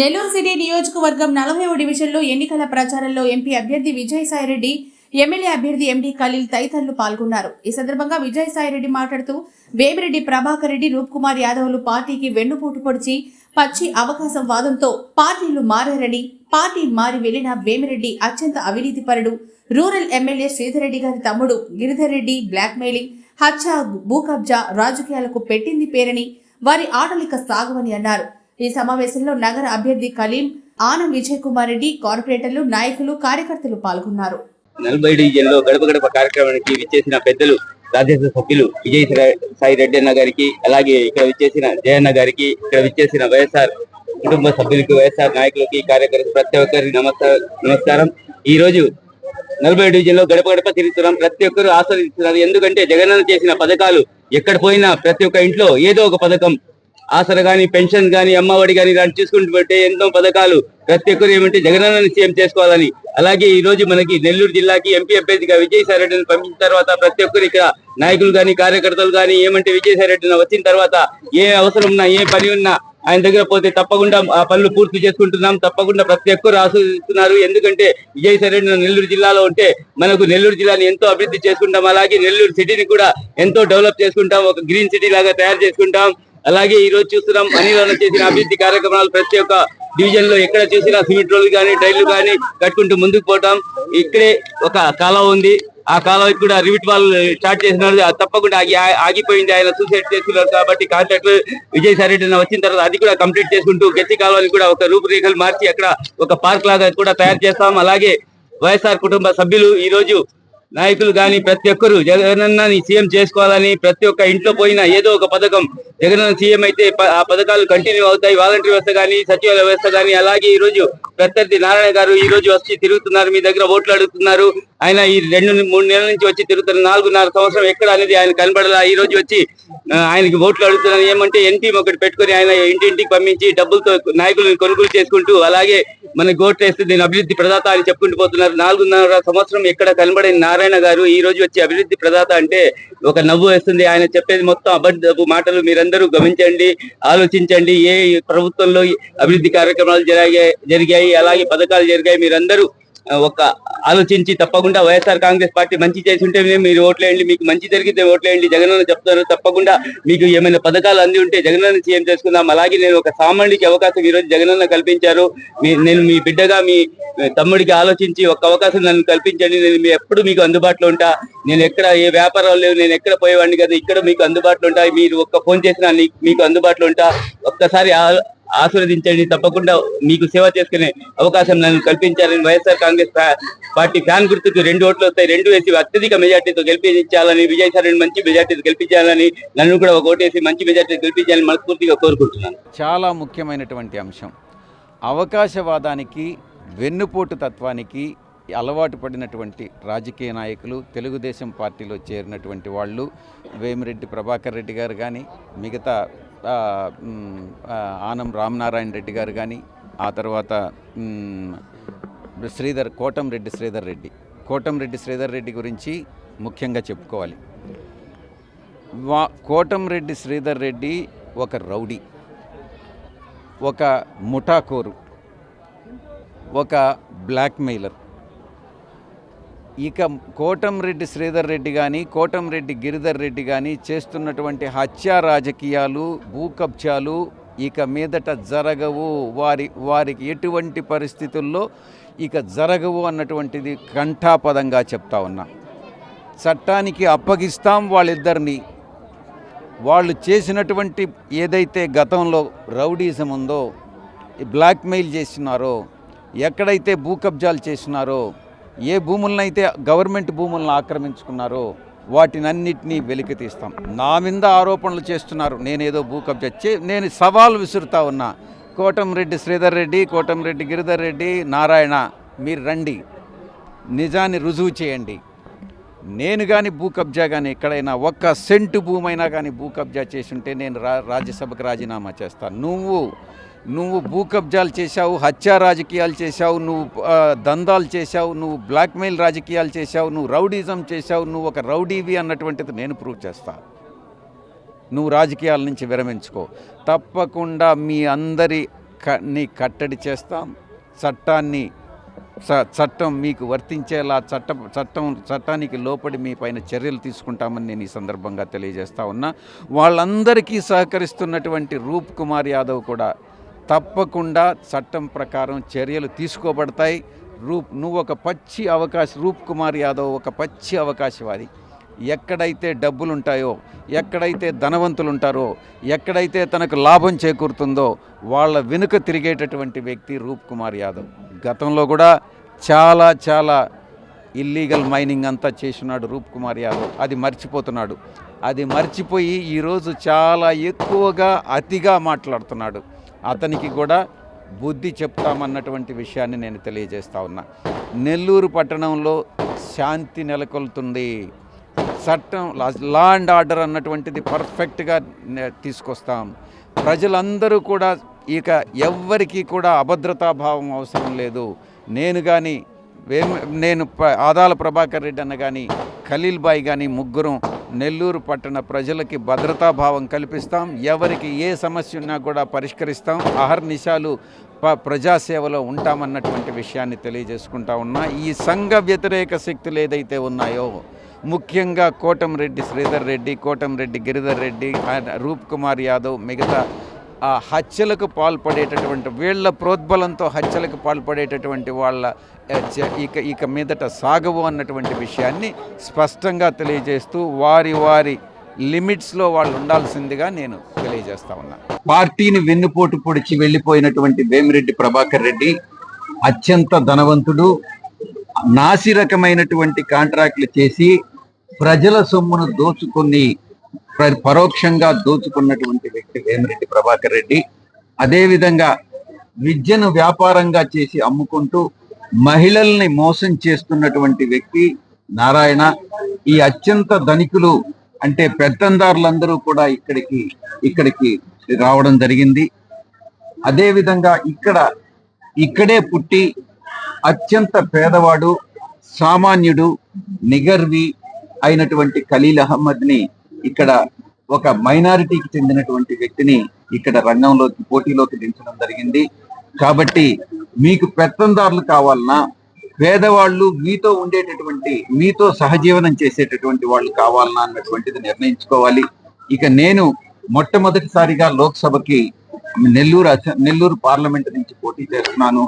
Nellore city నియోజకవర్గం 40వ డివిజన్లో ఎన్నికల ప్రచారంలో ఎంపీ అభ్యర్థి విజయసాయిరెడ్డి, ఎమ్మెల్యే అభ్యర్థి ఎండి ఖలీల్ తదితరులు పాల్గొన్నారు. ఈ సందర్భంగా విజయసాయిరెడ్డి మాట్లాడుతూ వేమిరెడ్డి ప్రభాకర్ రెడ్డి, రూప్ కుమార్ యాదవ్లు పార్టీకి వెన్నుపోటు పొడిచి పచ్చి అవకాశం వాదంతో పార్టీలు మారారని, పార్టీ మారి వెళ్లిన వేమిరెడ్డి అత్యంత అవినీతిపరుడు, రూరల్ ఎమ్మెల్యే శ్రీధర్ రెడ్డి గారి తమ్ముడు గిరిధర్ రెడ్డి బ్లాక్మెయిలింగ్, హత్య, భూకబ్జా రాజకీయాలకు పెట్టింది పేరని, వారి ఆటలిక సాగవని అన్నారు. ఈ సమావేశంలో నగర అభ్యర్థి కలీం, ఆనం విజయ్ కుమార్ రెడ్డి, కార్పొరేటర్లు, నాయకులు, కార్యకర్తలు పాల్గొన్నారు. 40 డివిజన్లో గడప గడప కార్యక్రమానికి విచ్చేసిన పెద్దలు, రాజ్యసభ సభ్యులు విజయసాయి రెడ్డి అన్న గారికి, అలాగే ఇక్కడ విచ్చేసిన జయన్న గారికి, ఇక్కడ విచ్చేసిన వైఎస్ఆర్ కుటుంబ సభ్యులకి, వైఎస్ఆర్ నాయకులకి, కార్యకర్తలు ప్రతి ఒక్కరికి నమస్కారం. ఈ రోజు 40 డివిజన్లో గడప గడప తిరుగుతున్నాం. ప్రతి ఒక్కరు ఆస్వాదిస్తున్నారు. ఎందుకంటే జగనన్న చేసిన పథకాలు ఎక్కడ పోయినా ప్రతి ఒక్క ఇంట్లో ఏదో ఒక పథకం, ఆసరా గాని, పెన్షన్ గాని, అమ్మఒడి గాని ఇలాంటి చూసుకుంటూ పెట్టే ఎన్నో పథకాలు ప్రతి ఒక్కరు ఏమంటే జగనన్నని సీఎం చేసుకోవాలని. అలాగే ఈ రోజు మనకి నెల్లూరు జిల్లాకి ఎంపీ అభ్యర్థిగా విజయసాయి రెడ్డిని పంపించిన తర్వాత ప్రతి ఒక్కరు ఇక్కడ నాయకులు గాని, కార్యకర్తలు గాని ఏమంటే విజయసాయి రెడ్డిని వచ్చిన తర్వాత ఏ అవసరం ఉన్నా, ఏ పని ఉన్నా ఆయన దగ్గర పోతే తప్పకుండా ఆ పనులు పూర్తి చేసుకుంటున్నాం. తప్పకుండా ప్రతి ఒక్కరు ఆస్వాదిస్తున్నారు. ఎందుకంటే విజయసాయి రెడ్డి నెల్లూరు జిల్లాలో ఉంటే మనకు నెల్లూరు జిల్లాని ఎంతో అభివృద్ధి చేసుకుంటాం. అలాగే నెల్లూరు సిటీని కూడా ఎంతో డెవలప్ చేసుకుంటాం, ఒక గ్రీన్ సిటీ లాగా తయారు చేసుకుంటాం. అలాగే ఈ రోజు చూస్తున్నాం అనిల్ చేసిన అభివృద్ధి కార్యక్రమాలు ప్రతి ఒక్క డివిజన్ లో ఎక్కడ చూసినా సిమెంట్ రోడ్లు కానీ, ట్రైన్లు కానీ కట్టుకుంటూ ముందుకు పోవటం. ఇక్కడే ఒక కాలువ ఉంది, ఆ కాలువ కూడా రివిట్ వాల్ స్టార్ట్ చేసినారు, తప్పకుండా ఆగిపోయింది. ఆయన సూసైడ్ చేసుకున్నారు కాబట్టి కాంట్రాక్టర్ విజయసాయి రెడ్డి వచ్చిన తర్వాత అది కూడా కంప్లీట్ చేసుకుంటూ గెచ్చి కాలువని కూడా ఒక రూపురేఖలు మార్చి అక్కడ ఒక పార్క్ లాగా కూడా తయారు చేస్తాం. అలాగే వైఎస్ఆర్ కుటుంబ సభ్యులు ఈ రోజు నాయకులు గాని ప్రతి ఒక్కరు జగనన్నని సీఎం చేసుకోవాలని, ప్రతి ఒక్క ఇంట్లో పోయినా ఏదో ఒక పథకం, జగనన్న సీఎం అయితే ఆ పథకాలు కంటిన్యూ అవుతాయి. వాలంటీర్ వ్యవస్థ కానీ, సచివాలయ వ్యవస్థ కానీ. అలాగే ఈ రోజు ప్రత్యర్థి నారాయణ గారు ఈ రోజు వచ్చి తిరుగుతున్నారు, మీ దగ్గర ఓట్లు అడుగుతున్నారు. ఆయన ఈ 2-3 నెలల నుంచి వచ్చి తిరుగుతున్నారు. 4.5 సంవత్సరం ఎక్కడ అనేది ఆయన కనబడలా. ఈ రోజు వచ్చి ఆయనకి ఓట్లు అడుగుతున్నారు. ఏమంటే ఎన్టీ ఒకటి పెట్టుకుని ఆయన ఇంటింటికి పంపించి డబ్బులతో నాయకులను కొనుగోలు చేసుకుంటూ, అలాగే మనకి ఓట్లు వేస్తే నేను అభివృద్ధి ప్రదాత అని చెప్పుకుంటూ పోతున్నారు. 4.5 సంవత్సరం ఎక్కడ కనబడిన నారాయణ గారు ఈ రోజు వచ్చి అభివృద్ధి ప్రదాత అంటే ఒక నవ్వు వేస్తుంది. ఆయన చెప్పేది మొత్తం అబద్ధపు మాటలు. మీరందరూ గమనించండి, ఆలోచించండి. ఏ ప్రభుత్వంలో అభివృద్ధి కార్యక్రమాలు జరిగాయి, అలాగే పథకాలు జరిగాయి, మీరందరూ ఒక ఆలోచించి తప్పకుండా వైఎస్ఆర్ కాంగ్రెస్ పార్టీ మంచి చేసి ఉంటే మీరు ఓట్లేయండి, మీకు మంచి జరిగితే ఓట్లేయండి. జగనన్న చెప్తారు, తప్పకుండా మీకు ఏమైనా పథకాలు అంది ఉంటే జగనన్న సీఎం చేసుకుందాం. అలాగే నేను ఒక సామాన్యుడికి అవకాశం ఈ రోజు జగనన్న కల్పించారు. నేను మీ బిడ్డగా, మీ తమ్ముడికి ఆలోచించి ఒక అవకాశం నన్ను కల్పించండి. నేను ఎప్పుడు మీకు అందుబాటులో ఉంటా. నేను ఎక్కడ ఏ వ్యాపారాలు లేవు, నేను ఎక్కడ పోయేవాడిని కదా, ఇక్కడ మీకు అందుబాటులో ఉంటా. మీరు ఒక్క ఫోన్ చేసినా మీకు అందుబాటులో ఉంటా. ఒక్కసారి ఆశీర్వదించండి. తప్పకుండా మీకు సేవ చేసుకునే అవకాశం నన్ను కల్పించాలని, వైఎస్ఆర్ కాంగ్రెస్ పార్టీ ఫ్యాన్ గుర్తుకు 2 ఓట్లు వస్తాయి, 2 వేసి అత్యధిక మెజార్టీతో గెలిపించాలని, విజయసాయి మంచి మెజార్టీతో గెలిపించాలని, నన్ను కూడా ఒక ఓటేసి మంచి మెజార్టీతో గెలిపించాలని మనస్ఫూర్తిగా కోరుకుంటున్నాను. చాలా ముఖ్యమైనటువంటి అంశం. అవకాశవాదానికి, వెన్నుపోటు తత్వానికి అలవాటు పడినటువంటి రాజకీయ నాయకులు, తెలుగుదేశం పార్టీలో చేరినటువంటి వాళ్ళు, వేమిరెడ్డి ప్రభాకర్ రెడ్డి గారు కానీ, మిగతా ఆనం రామనారాయణ రెడ్డి గారు కానీ, ఆ తర్వాత కోటంరెడ్డి శ్రీధర్ రెడ్డి గురించి ముఖ్యంగా చెప్పుకోవాలి. కోటంరెడ్డి శ్రీధర్ రెడ్డి ఒక రౌడీ, ఒక ముఠాకోరు, ఒక బ్లాక్మెయిలర్. ఇక కోటంరెడ్డి శ్రీధర్ రెడ్డి కానీ, కోటంరెడ్డి గిరిధర్ రెడ్డి కానీ చేస్తున్నటువంటి హత్యా రాజకీయాలు, భూకబ్జాలు ఇక మీదట జరగవు. వారికి ఎటువంటి పరిస్థితుల్లో ఇక జరగవు అన్నటువంటిది కంఠాపదంగా చెప్తా ఉన్నా. చట్టానికి అప్పగిస్తాం వాళ్ళిద్దరిని. వాళ్ళు చేసినటువంటి ఏదైతే గతంలో రౌడీజం ఉందో, బ్లాక్మెయిల్ చేస్తున్నారో, ఎక్కడైతే భూకబ్జాలు చేస్తున్నారో, ఏ భూములనైతే గవర్నమెంట్ భూములను ఆక్రమించుకున్నారో వాటినన్నిటినీ వెలికి తీస్తాం. నా మీద ఆరోపణలు చేస్తున్నారు, నేనేదో భూకబ్జా నేను సవాల్ విసురుతా ఉన్నా. కోటంరెడ్డి శ్రీధర్ రెడ్డి, కోటంరెడ్డి గిరిధర్ రెడ్డి, నారాయణ, మీరు రండి, నిజాన్ని రుజువు చేయండి. నేను కానీ భూకబ్జా కానీ ఎక్కడైనా ఒక్క సెంటు భూమైనా కానీ భూకబ్జా చేసి ఉంటే నేను రాజ్యసభకు రాజీనామా చేస్తాను. నువ్వు భూకబ్జాలు చేశావు, హత్యా రాజకీయాలు చేశావు, నువ్వు దందాలు చేశావు, నువ్వు బ్లాక్మెయిల్ రాజకీయాలు చేశావు, నువ్వు రౌడీజం చేశావు, నువ్వు ఒక రౌడీవి అన్నటువంటిది నేను ప్రూవ్ చేస్తా. నువ్వు రాజకీయాల నుంచి విరమించుకో. తప్పకుండా మీ అందరి కట్టడి చేస్తాం. చట్టం మీకు వర్తించేలా చట్టానికి లోపడి మీ పైన చర్యలు తీసుకుంటామని నేను ఈ సందర్భంగా తెలియజేస్తా ఉన్నా. వాళ్ళందరికీ సహకరిస్తున్నటువంటి రూప్ కుమార్ యాదవ్ కూడా తప్పకుండా చట్టం ప్రకారం చర్యలు తీసుకోబడతాయి. రూప్ కుమార్ యాదవ్ ఒక పచ్చి అవకాశవాది. ఎక్కడైతే డబ్బులుంటాయో, ఎక్కడైతే ధనవంతులు ఉంటారో, ఎక్కడైతే తనకు లాభం చేకూరుతుందో వాళ్ళ వెనుక తిరిగేటటువంటి వ్యక్తి రూప్ కుమార్ యాదవ్. గతంలో కూడా చాలా ఇల్లీగల్ మైనింగ్ అంతా చేస్తున్నాడు రూప్ కుమార్ యాదవ్. అది మర్చిపోతున్నాడు. అది మర్చిపోయి ఈరోజు చాలా ఎక్కువగా అతిగా మాట్లాడుతున్నాడు. అతనికి కూడా బుద్ధి చెప్తామన్నటువంటి విషయాన్ని నేను తెలియజేస్తా ఉన్నా. నెల్లూరు పట్టణంలో శాంతి నెలకొల్తుంది. చట్టం, లా అండ్ ఆర్డర్ అన్నటువంటిది పర్ఫెక్ట్గా తీసుకొస్తాం. ప్రజలందరూ కూడా ఇక ఎవ్వరికీ కూడా అభద్రతాభావం అవసరం లేదు. నేను ఆదాల ప్రభాకర్ రెడ్డి అన్న కానీ, ఖలీల్ బాయ్ కానీ ముగ్గురం నెల్లూరు పట్టణ ప్రజలకి భద్రతాభావం కల్పిస్తాం. ఎవరికి ఏ సమస్య ఉన్నా కూడా పరిష్కరిస్తాం. అహర్నిశాలు ప్రజాసేవలో ఉంటామన్నటువంటి విషయాన్ని తెలియజేసుకుంటా ఉన్నా. ఈ సంఘ వ్యతిరేక శక్తులు ఏదైతే ఉన్నాయో, ముఖ్యంగా కోటంరెడ్డి శ్రీధర్ రెడ్డి, కోటంరెడ్డి గిరిధర్ రెడ్డి, రూప్ కుమార్ యాదవ్, మిగతా ఆ హత్యలకు పాల్పడేటటువంటి వీళ్ళ ప్రోద్బలంతో హత్యలకు పాల్పడేటటువంటి వాళ్ళ ఇక మీదట సాగవు అన్నటువంటి విషయాన్ని స్పష్టంగా తెలియజేస్తూ వారి లిమిట్స్లో వాళ్ళు ఉండాల్సిందిగా నేను తెలియజేస్తా ఉన్నా. పార్టీని వెన్నుపోటు పొడిచి వెళ్ళిపోయినటువంటి వేమిరెడ్డి ప్రభాకర్ రెడ్డి అత్యంత ధనవంతుడు. నాసిరకమైనటువంటి కాంట్రాక్టులు చేసి ప్రజల సొమ్మును దోచుకొని పరోక్షంగా దోచుకున్నటువంటి వ్యక్తి వేమిరెడ్డి ప్రభాకర్ రెడ్డి. అదేవిధంగా విద్యను వ్యాపారంగా చేసి అమ్ముకుంటూ మహిళల్ని మోసం చేస్తున్నటువంటి వ్యక్తి నారాయణ. ఈ అత్యంత ధనికులు అంటే పెత్తందారులందరూ కూడా ఇక్కడికి రావడం జరిగింది. అదేవిధంగా ఇక్కడే పుట్టి అత్యంత పేదవాడు, సామాన్యుడు, నిగర్వి అయినటువంటి ఖలీల్ అహ్మద్ని, ఇక్కడ ఒక మైనారిటీకి చెందినటువంటి వ్యక్తిని ఇక్కడ పోటీలోకి దించడం జరిగింది. కాబట్టి మీకు పెత్తందారులు కావాలన్నా, పేదవాళ్ళు మీతో సహజీవనం చేసేటటువంటి వాళ్ళు కావాలన్నా అన్నటువంటిది నిర్ణయించుకోవాలి. ఇక నేను మొట్టమొదటిసారిగా లోక్సభకి నెల్లూరు పార్లమెంట్ నుంచి పోటీ చేస్తున్నాను.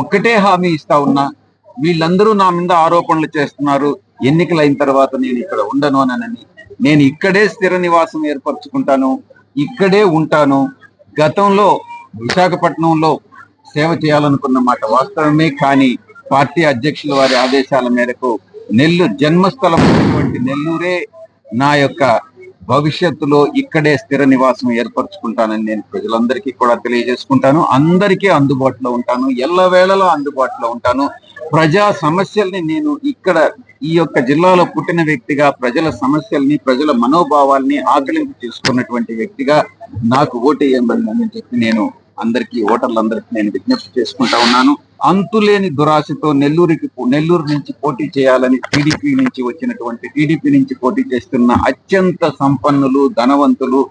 ఒక్కటే హామీ ఇస్తా ఉన్నా, వీళ్ళందరూ నా మీద ఆరోపణలు చేస్తున్నారు, ఎన్నికలైన తర్వాత నేను ఇక్కడ ఉండను అనని. నేను ఇక్కడే స్థిర నివాసం ఏర్పరచుకుంటాను, ఇక్కడే ఉంటాను. గతంలో విశాఖపట్నంలో సేవ చేయాలనుకున్న మాట వాస్తవమే. కానీ పార్టీ అధ్యక్షుల వారి ఆదేశాల మేరకు జన్మస్థలం అయినటువంటి నెల్లూరే నా యొక్క భవిష్యత్తులో ఇక్కడే స్థిర నివాసం ఏర్పరచుకుంటానని నేను ప్రజలందరికీ కూడా తెలియజేసుకుంటాను. అందరికీ అందుబాటులో ఉంటాను, ఎల్లవేళలా అందుబాటులో ఉంటాను. ప్రజా సమస్యల్ని నేను ఈ యొక్క జిల్లాలో పుట్టిన వ్యక్తిగా ప్రజల సమస్యల్ని, ప్రజల మనోభావాల్ని ఆకలింపు చేసుకున్నటువంటి వ్యక్తిగా నాకు ఓటేయమని చెప్పి నేను ఓటర్లందరికీ నేను విజ్ఞప్తి చేసుకుంటా ఉన్నాను. అంతులేని దురాశతో నెల్లూరు నుంచి పోటీ చేయాలని టీడీపీ నుంచి పోటీ చేస్తున్న అత్యంత సంపన్నులు, ధనవంతులు,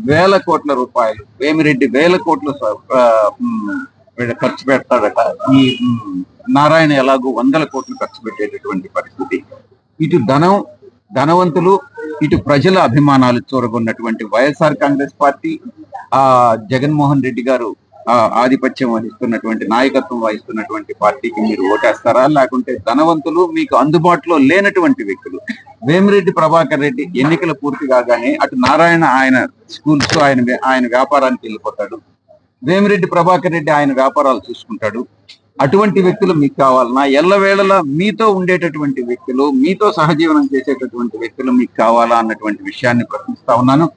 వేల కోట్ల రూపాయలు, వేమిరెడ్డి వేల కోట్లు ఖర్చు పెడతాడట. ఈ నారాయణ ఎలాగూ 100 కోట్లు ఖర్చు పెట్టేటటువంటి పరిస్థితి. ఇటు ధనవంతులు, ఇటు ప్రజల అభిమానాలు చూరగొన్నటువంటి వైఎస్ఆర్ కాంగ్రెస్ పార్టీ, జగన్మోహన్ రెడ్డి గారు ఆధిపత్యం వహిస్తున్నటువంటి, నాయకత్వం వహిస్తున్నటువంటి పార్టీకి మీరు ఓటేస్తారా? లేకుంటే ధనవంతులు, మీకు అందుబాటులో లేనటువంటి వ్యక్తులు, వేమిరెడ్డి ప్రభాకర్ రెడ్డి ఎన్నికలు పూర్తి కాగానే అటు నారాయణ ఆయన స్కూల్స్ ఆయన వ్యాపారానికి వెళ్ళిపోతాడు, వేమిరెడ్డి ప్రభాకర్ రెడ్డి ఆయన వ్యాపారాలు చూసుకుంటాడు. అటువంటి వ్యక్తులు మీకు కావాలన్నా? ఎల్లవేళలా మీతో ఉండేటటువంటి వ్యక్తులు, మీతో సహజీవనం చేసేటటువంటి వ్యక్తులు మీకు కావాలా అన్నటువంటి విషయాన్ని ప్రశ్నిస్తా ఉన్నాను.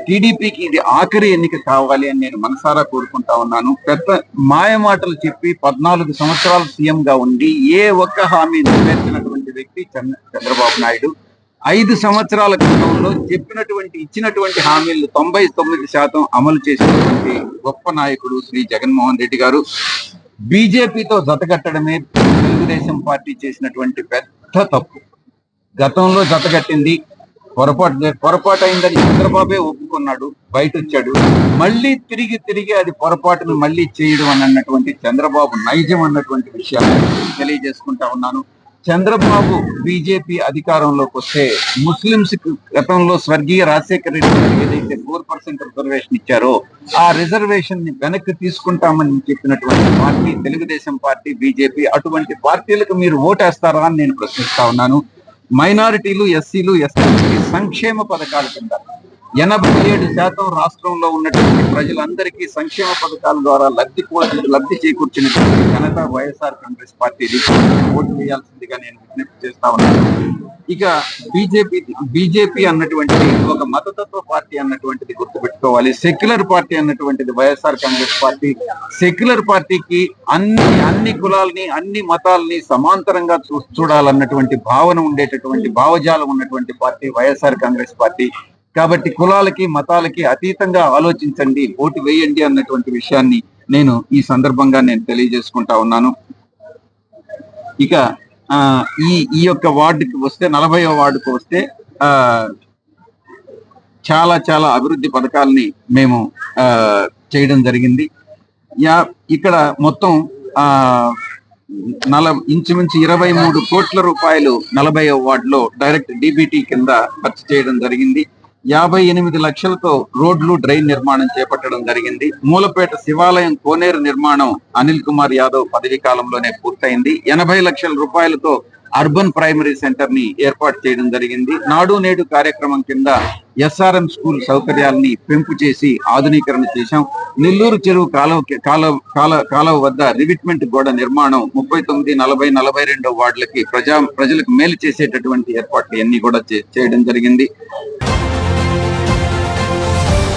టీడీపీకి ఇది ఆఖరి ఎన్నిక కావాలి అని నేను మనసారా కోరుకుంటా ఉన్నాను. పెద్ద మాయ మాటలు చెప్పి 14 సంవత్సరాలు సీఎం గా ఉండి ఏ ఒక్క హామీ నెరవేర్చినటువంటి వ్యక్తి చంద్రబాబు నాయుడు. 5 సంవత్సరాల క్రితంలో ఇచ్చినటువంటి హామీలు 99% అమలు చేసినటువంటి గొప్ప నాయకుడు శ్రీ జగన్మోహన్ రెడ్డి గారు. బీజేపీతో జతగట్టడమే తెలుగుదేశం పార్టీ చేసినటువంటి పెద్ద తప్పు. గతంలో జతగట్టింది, పొరపాటు అయిందని చంద్రబాబే ఒప్పుకున్నాడు, బయట వచ్చాడు. మళ్ళీ తిరిగి అది పొరపాటును మళ్ళీ చేయడం అన్నటువంటి చంద్రబాబు నైజం అన్నటువంటి విషయాన్ని తెలియజేసుకుంటా ఉన్నాను. చంద్రబాబు బీజేపీ అధికారంలోకి వస్తే ముస్లింస్ గతంలో స్వర్గీయ రాజశేఖర రెడ్డి గారు ఏదైతే 4% రిజర్వేషన్ ఇచ్చారో ఆ రిజర్వేషన్ ని వెనక్కి తీసుకుంటామని చెప్పినటువంటి పార్టీ తెలుగుదేశం పార్టీ, బీజేపీ. అటువంటి పార్టీలకు మీరు ఓటేస్తారా అని నేను ప్రశ్నిస్తా ఉన్నాను. మైనారిటీలు, ఎస్సీలు, ఎస్టీలకి సంక్షేమ పథకాల కింద 87% రాష్ట్రంలో ఉన్నటువంటి ప్రజలందరికీ సంక్షేమ పథకాల ద్వారా లబ్ధి చేకూర్చినటువంటి ఘనత వైఎస్ఆర్ కాంగ్రెస్ పార్టీ. ఓటు వేయాల్సిందిగా నేను విజ్ఞప్తి చేస్తా ఉన్నాను. ఇక బీజేపీ అన్నటువంటిది ఒక మతతత్వ పార్టీ అన్నటువంటిది గుర్తుపెట్టుకోవాలి. సెక్యులర్ పార్టీ అన్నటువంటిది వైఎస్ఆర్ కాంగ్రెస్ పార్టీ. సెక్యులర్ పార్టీకి అన్ని కులాలని, అన్ని మతాలని సమాంతరంగా చూడాలన్నటువంటి భావన ఉండేటటువంటి భావజాలం ఉన్నటువంటి పార్టీ వైఎస్ఆర్ కాంగ్రెస్ పార్టీ. కాబట్టి కులాలకి, మతాలకి అతీతంగా ఆలోచించండి, ఓటు వేయండి అన్నటువంటి విషయాన్ని నేను ఈ సందర్భంగా నేను తెలియజేసుకుంటా ఉన్నాను. ఇక ఈ యొక్క వార్డుకి వస్తే, 40వ వార్డుకు వస్తే చాలా అభివృద్ధి పథకాలని మేము చేయడం జరిగింది. ఇక్కడ మొత్తం ఇంచుమించు 23 కోట్ల రూపాయలు 40వ వార్డులో డైరెక్ట్ డీబీటీ కింద ఖర్చు చేయడం జరిగింది. 58 లక్షలతో రోడ్లు, డ్రైన్ నిర్మాణం చేపట్టడం జరిగింది. మూలపేట శివాలయం కోనేరు నిర్మాణం అనిల్ కుమార్ యాదవ్ పదవీ కాలంలోనే పూర్తయింది. 80 లక్షల రూపాయలతో అర్బన్ ప్రైమరీ సెంటర్ ని ఏర్పాటు చేయడం జరిగింది. నాడు నేడు కార్యక్రమం కింద ఎస్ఆర్ఎం స్కూల్ సౌకర్యాలని పెంపు చేసి ఆధునీకరణ చేశాం. నెల్లూరు చెరువు కాలువ వద్ద రివిట్మెంట్ గోడ నిర్మాణం 39, 40, 42 వార్డులకి ప్రజలకు మేలు చేసేటటువంటి ఏర్పాట్లు అన్ని కూడా చేయడం జరిగింది.